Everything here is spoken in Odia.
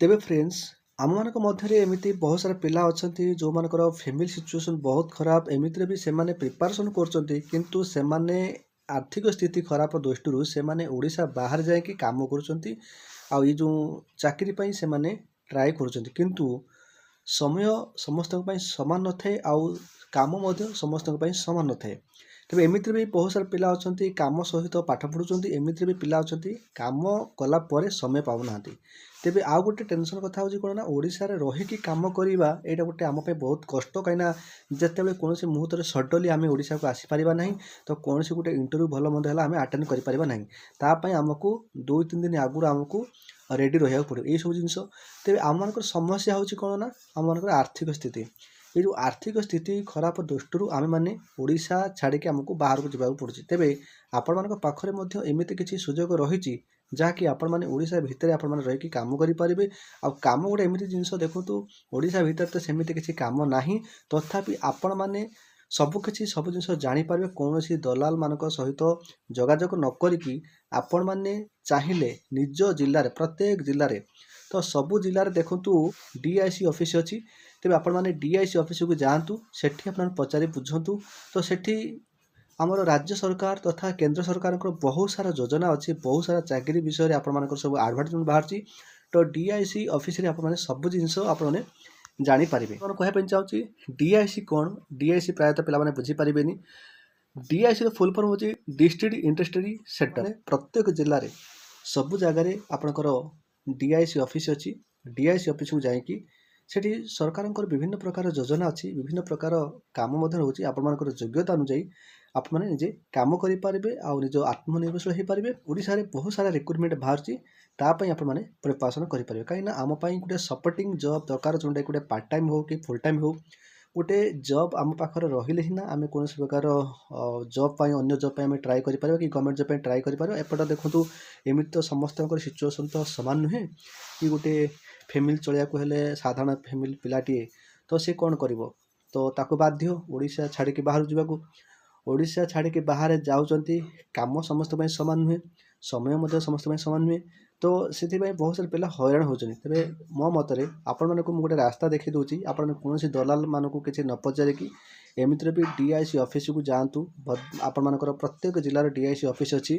ତେବେ ଫ୍ରେଣ୍ଡସ୍ ଆମମାନଙ୍କ ମଧ୍ୟରେ ଏମିତି ବହୁତ ସାରା ପିଲା ଅଛନ୍ତି ଯେଉଁମାନଙ୍କର ଫ୍ୟାମିଲି ସିଚୁଏସନ୍ ବହୁତ ଖରାପ, ଏମିତିରେ ବି ସେମାନେ ପ୍ରିପାରେସନ୍ କରୁଛନ୍ତି କିନ୍ତୁ ସେମାନେ ଆର୍ଥିକ ସ୍ଥିତି ଖରାପ ଦୃଷ୍ଟିରୁ ସେମାନେ ଓଡ଼ିଶା ବାହାରେ ଯାଇକି କାମ କରୁଛନ୍ତି। ଆଉ ଏଇ ଯେଉଁ ଚାକିରି ପାଇଁ ସେମାନେ ଟ୍ରାଏ କରୁଛନ୍ତି, କିନ୍ତୁ ସମୟ ସମସ୍ତଙ୍କ ପାଇଁ ସମାନ ନଥାଏ ଆଉ କାମ ମଧ୍ୟ ସମସ୍ତଙ୍କ ପାଇଁ ସମାନ ନଥାଏ। ତେବେ ଏମିତିରେ ବି ବହୁତ ସାରା ପିଲା ଅଛନ୍ତି କାମ ସହିତ ପାଠ ପଢ଼ୁଛନ୍ତି, ଏମିତିରେ ବି ପିଲା ଅଛନ୍ତି କାମ କଲା ପରେ ସମୟ ପାଉନାହାନ୍ତି। ତେବେ ଆଉ ଗୋଟେ ଟେନସନ୍ କଥା ହେଉଛି କ'ଣ ନା, ଓଡ଼ିଶାରେ ରହିକି କାମ କରିବା ଏଇଟା ଗୋଟେ ଆମ ପାଇଁ ବହୁତ କଷ୍ଟ। କାହିଁକିନା ଯେତେବେଳେ କୌଣସି ମୁହୂର୍ତ୍ତରେ ସଡନ୍ଲି ଆମେ ଓଡ଼ିଶାକୁ ଆସିପାରିବା ନାହିଁ, ତ କୌଣସି ଗୋଟେ ଇଣ୍ଟରଭ୍ୟୁ ଭଲ ମନ୍ଦ ହେଲା ଆମେ ଆଟେଣ୍ଡ କରିପାରିବା ନାହିଁ। ତା ପାଇଁ ଆମକୁ 2-3 ଦିନ ଆଗରୁ ଆମକୁ ରେଡ଼ି ରହିବାକୁ ପଡ଼ିବ ଏଇସବୁ ଜିନିଷ। ତେବେ ଆମମାନଙ୍କର ସମସ୍ୟା ହେଉଛି କ'ଣ ନା, ଆମମାନଙ୍କର ଆର୍ଥିକ ସ୍ଥିତି। ଏଇ ଯେଉଁ ଆର୍ଥିକ ସ୍ଥିତି ଖରାପ ଦୃଷ୍ଟିରୁ ଆମେମାନେ ଓଡ଼ିଶା ଛାଡ଼ିକି ଆମକୁ ବାହାରକୁ ଯିବାକୁ ପଡ଼ୁଛି। ତେବେ ଆପଣମାନଙ୍କ ପାଖରେ ମଧ୍ୟ ଏମିତି କିଛି ସୁଯୋଗ ରହିଛି ଯାହାକି ଆପଣମାନେ ଓଡ଼ିଶା ଭିତରେ ଆପଣମାନେ ରହିକି କାମ କରିପାରିବେ। ଆଉ କାମ ଗୋଟେ ଏମିତି ଜିନିଷ, ଦେଖନ୍ତୁ ଓଡ଼ିଶା ଭିତରେ ତ ସେମିତି କିଛି କାମ ନାହିଁ, ତଥାପି ଆପଣମାନେ ସବୁ ଜିନିଷ ଜାଣିପାରିବେ କୌଣସି ଦଲାଲମାନଙ୍କ ସହିତ ଯୋଗାଯୋଗ ନ କରିକି। ଆପଣମାନେ ଚାହିଁଲେ ନିଜ ଜିଲ୍ଲାରେ, ପ୍ରତ୍ୟେକ ଜିଲ୍ଲାରେ, ତ ସବୁ ଜିଲ୍ଲାରେ ଦେଖନ୍ତୁ DIC ଅଫିସ୍ ଅଛି। ତେବେ ଆପଣମାନେ DIC ଅଫିସକୁ ଯାଆନ୍ତୁ, ସେଠି ଆପଣମାନେ ପଚାରି ବୁଝନ୍ତୁ। ତ ସେଠି ଆମର ରାଜ୍ୟ ସରକାର ତଥା କେନ୍ଦ୍ର ସରକାରଙ୍କର ବହୁତ ସାରା ଯୋଜନା ଅଛି, ବହୁତ ସାରା ଚାକିରି ବିଷୟରେ ଆପଣମାନଙ୍କର ସବୁ ଆଡ଼ଭର୍ଟାଇଜମେଣ୍ଟ ବାହାରୁଛି। ତ DIC ଅଫିସରେ ଆପଣମାନେ ସବୁ ଜିନିଷ ଆପଣମାନେ ଜାଣିପାରିବେ। କ'ଣ କହିବା ପାଇଁ ଚାହୁଁଛି, DIC କ'ଣ? DIC ପ୍ରାୟତଃ ପିଲାମାନେ ବୁଝିପାରିବେନି। DICର ଫୁଲ୍ ଫର୍ମ ହେଉଛି ଡିଷ୍ଟ୍ରିକ୍ଟ ଇଣ୍ଟରେଷ୍ଟେଡ୍ ସେଣ୍ଟର। ପ୍ରତ୍ୟେକ ଜିଲ୍ଲାରେ ସବୁ ଜାଗାରେ ଆପଣଙ୍କର DIC ଅଫିସ୍ ଅଛି। DIC ଅଫିସକୁ ଯାଇକି ସେଠି ସରକାରଙ୍କର ବିଭିନ୍ନ ପ୍ରକାର ଯୋଜନା ଅଛି, ବିଭିନ୍ନ ପ୍ରକାର କାମ ମଧ୍ୟ ରହୁଛି। ଆପଣମାନଙ୍କର ଯୋଗ୍ୟତା ଅନୁଯାୟୀ ଆପଣମାନେ ନିଜେ କାମ କରିପାରିବେ ଆଉ ନିଜ ଆତ୍ମନିର୍ଭରଶୀଳ ହୋଇପାରିବେ। ଓଡ଼ିଶାରେ ବହୁତ ସାରା ରିକ୍ରୁଟମେଣ୍ଟ ବାହାରୁଛି, ତା ପାଇଁ ଆପଣମାନେ ପ୍ରିପାରେସନ୍ କରିପାରିବେ। କାହିଁକିନା ଆମ ପାଇଁ ଗୋଟେ ସପୋର୍ଟିଂ ଜବ୍ ଦରକାର, ଯେଉଁଟାକି ଗୋଟେ ପାର୍ଟ ଟାଇମ୍ ହେଉ କି ଫୁଲ୍ ଟାଇମ୍ ହେଉ, ଗୋଟେ ଜବ୍ ଆମ ପାଖରେ ରହିଲେ ସିନା ଆମେ କୌଣସି ପ୍ରକାର ଜବ୍ ପାଇଁ, ଅନ୍ୟ ଜବ୍ ପାଇଁ ଆମେ ଟ୍ରାଏ କରିପାରିବା କି ଗଭର୍ଣ୍ଣମେଣ୍ଟ ଜବ୍ ପାଇଁ ଟ୍ରାଏ କରିପାରିବା। ଏପଟେ ଦେଖନ୍ତୁ ଏମିତି ତ ସମସ୍ତଙ୍କର ସିଚୁଏସନ୍ ତ ସମାନ ନୁହେଁ କି ଗୋଟେ ଫ୍ୟାମିଲି ଚଳିବାକୁ ହେଲେ ସାଧାରଣ ଫ୍ୟାମିଲି ପିଲାଟିଏ ତ ସେ କ'ଣ କରିବ, ତ ତାକୁ ବାଧ୍ୟ ଓଡ଼ିଶା ଛାଡ଼ିକି ବାହାରକୁ ଯିବାକୁ। ଓଡ଼ିଶା ଛାଡ଼ିକି ବାହାରେ ଯାଉଛନ୍ତି, କାମ ସମସ୍ତଙ୍କ ପାଇଁ ସମାନ ନୁହେଁ, ସମୟ ମଧ୍ୟ ସମସ୍ତଙ୍କ ପାଇଁ ସମାନ ନୁହେଁ। ତ ସେଥିପାଇଁ ବହୁତ ସାରା ପିଲା ହଇରାଣ ହେଉଛନ୍ତି। ତେବେ ମୋ ମତରେ ଆପଣମାନଙ୍କୁ ମୁଁ ଗୋଟେ ରାସ୍ତା ଦେଖାଇ ଦେଉଛି, ଆପଣମାନେ କୌଣସି ଦଲାଲମାନଙ୍କୁ କିଛି ନ ପଚାରିକି ଏମିତିରେ ବି DIC ଅଫିସକୁ ଯାଆନ୍ତୁ। ଆପଣମାନଙ୍କର ପ୍ରତ୍ୟେକ ଜିଲ୍ଲାର DIC ଅଫିସ୍ ଅଛି।